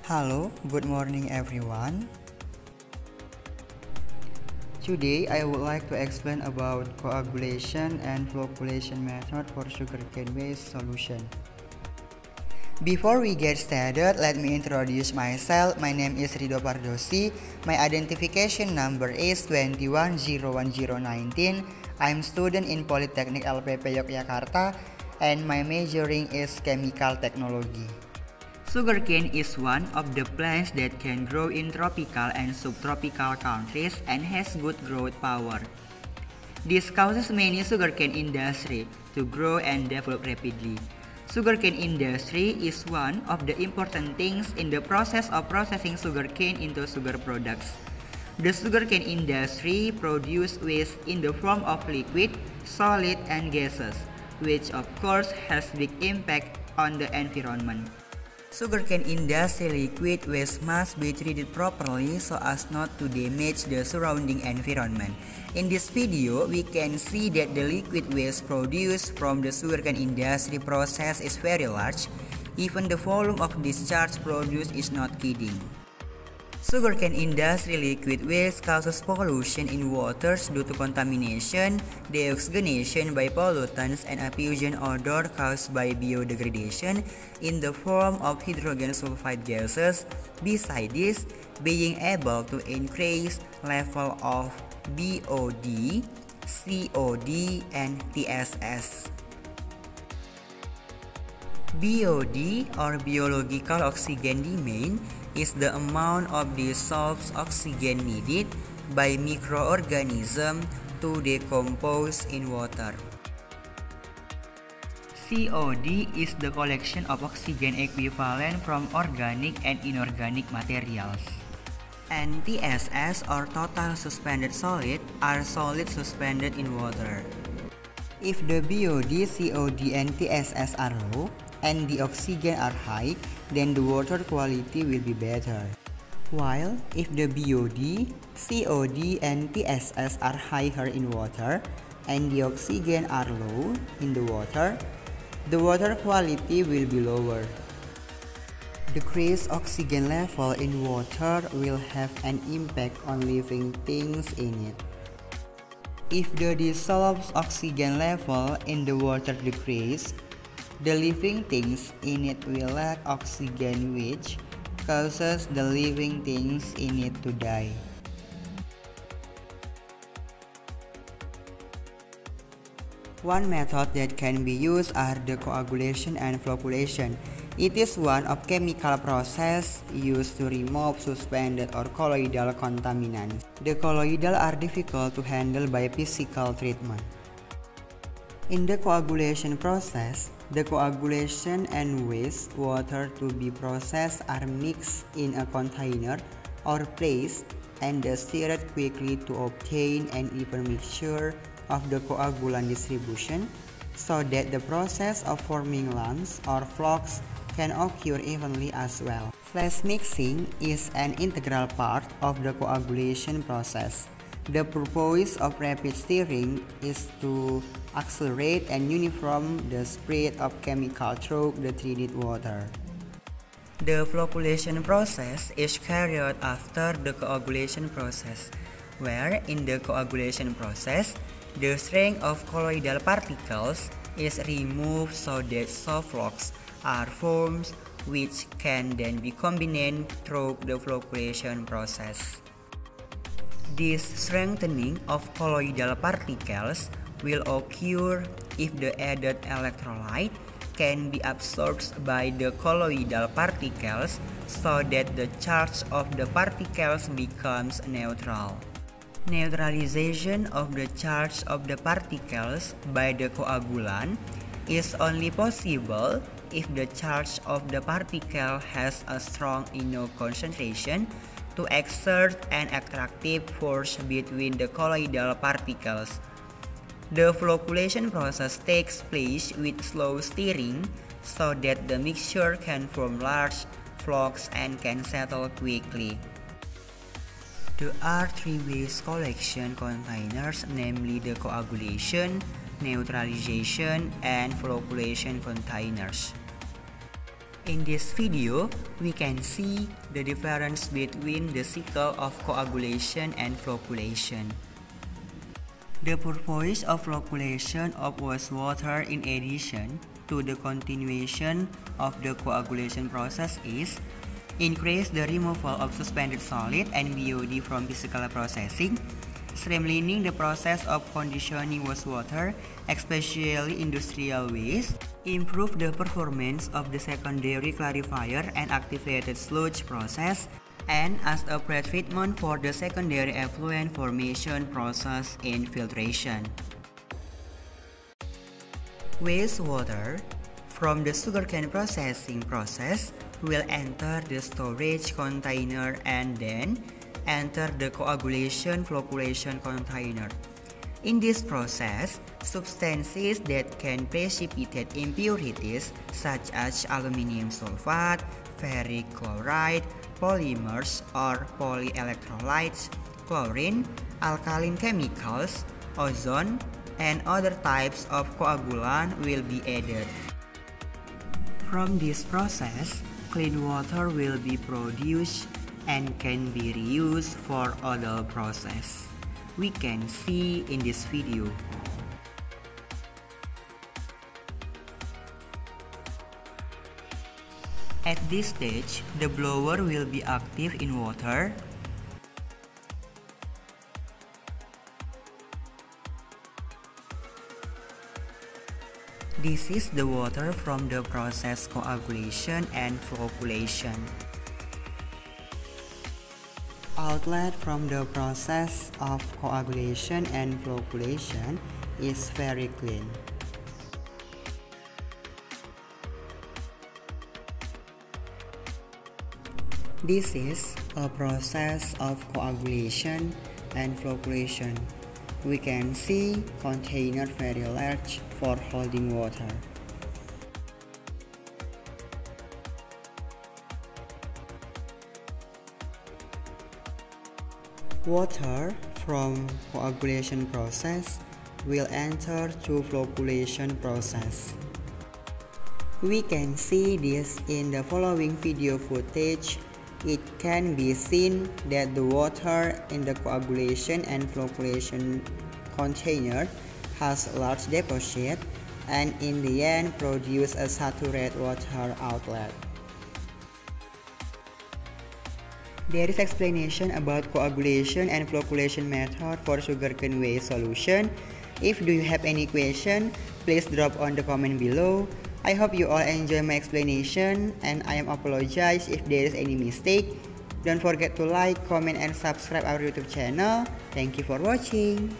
Hello, good morning everyone. Today I would like to explain about coagulation and flocculation method for sugarcane waste solution. Before we get started, let me introduce myself. My name is RIDHO PARDOSI. My identification number is 21011019. I'm student in Polytechnic LPP Yogyakarta and my majoring is chemical technology. Sugarcane is one of the plants that can grow in tropical and subtropical countries and has good growth power. This causes many sugarcane industry to grow and develop rapidly. Sugarcane industry is one of the important things in the process of processing sugarcane into sugar products. The sugarcane industry produces waste in the form of liquid, solid, and gases, which of course has big impact on the environment. Sugarcane industry liquid waste must be treated properly so as not to damage the surrounding environment. In this video, we can see that the liquid waste produced from the sugarcane industry process is very large. Even the volume of discharge produced is not kidding. Sugarcane industry liquid waste causes pollution in waters due to contamination, deoxygenation by pollutants, and effusion odor caused by biodegradation in the form of hydrogen sulfide gases. Besides this, being able to increase level of BOD, COD, and TSS. BOD or biological oxygen demand is the amount of dissolved oxygen needed by microorganisms to decompose in water. COD is the collection of oxygen equivalent from organic and inorganic materials. And TSS or total suspended solid are solids suspended in water. If the BOD, COD, and TSS are low, and the oxygen are high, then the water quality will be better. While if the BOD, COD, and TSS are higher in water and the oxygen are low in the water quality will be lower. Decreased oxygen level in water will have an impact on living things in it. If the dissolved oxygen level in the water decreases, the living things in it will lack oxygen, which causes the living things in it to die. One method that can be used are the coagulation and flocculation. It is one of chemical process used to remove suspended or colloidal contaminants. The colloidal are difficult to handle by physical treatment. In the coagulation process, the coagulation and waste water to be processed are mixed in a container or placed and stirred quickly to obtain an even mixture of the coagulant distribution so that the process of forming lumps or flocks can occur evenly as well. Flash mixing is an integral part of the coagulation process. The purpose of rapid stirring is to accelerate and uniform the spread of chemical through the treated water. The flocculation process is carried after the coagulation process, where in the coagulation process, the strength of colloidal particles is removed so that soft flocks are formed, which can then be combined through the flocculation process. This strengthening of colloidal particles will occur if the added electrolyte can be absorbed by the colloidal particles so that the charge of the particles becomes neutral. Neutralization of the charge of the particles by the coagulant is only possible if the charge of the particle has a strong enough concentration to exert an attractive force between the colloidal particles. The flocculation process takes place with slow stirring so that the mixture can form large flocks and can settle quickly. There are three waste collection containers, namely the coagulation, neutralization, and flocculation containers. In this video, we can see the difference between the cycle of coagulation and flocculation. The purpose of flocculation of wastewater in addition to the continuation of the coagulation process is increase the removal of suspended solid and BOD from physical processing, streamlining the process of conditioning wastewater, especially industrial waste, improve the performance of the secondary clarifier and activated sludge process, and as a pretreatment for the secondary effluent formation process in filtration. Wastewater from the sugarcane processing process will enter the storage container and then enter the coagulation flocculation container. In this process, substances that can precipitate impurities such as aluminum sulfate, ferric chloride, polymers or polyelectrolytes, chlorine, alkaline chemicals, ozone, and other types of coagulant will be added. From this process, clean water will be produced and can be reused for other process. We can see in this video. At this stage, the blower will be active in water. This is the water from the process coagulation and flocculation. Outlet from the process of coagulation and flocculation is very clean. This is a process of coagulation and flocculation. We can see container very large for holding water. Water from coagulation process will enter to flocculation process. We can see this in the following video footage. It can be seen that the water in the coagulation and flocculation container has a large deposit and in the end produce a saturated water outlet. There is explanation about coagulation and flocculation method for sugarcane waste solution. If you have any question, please drop on the comment below. I hope you all enjoy my explanation and I am apologize if there is any mistake. Don't forget to like, comment and subscribe our YouTube channel. Thank you for watching.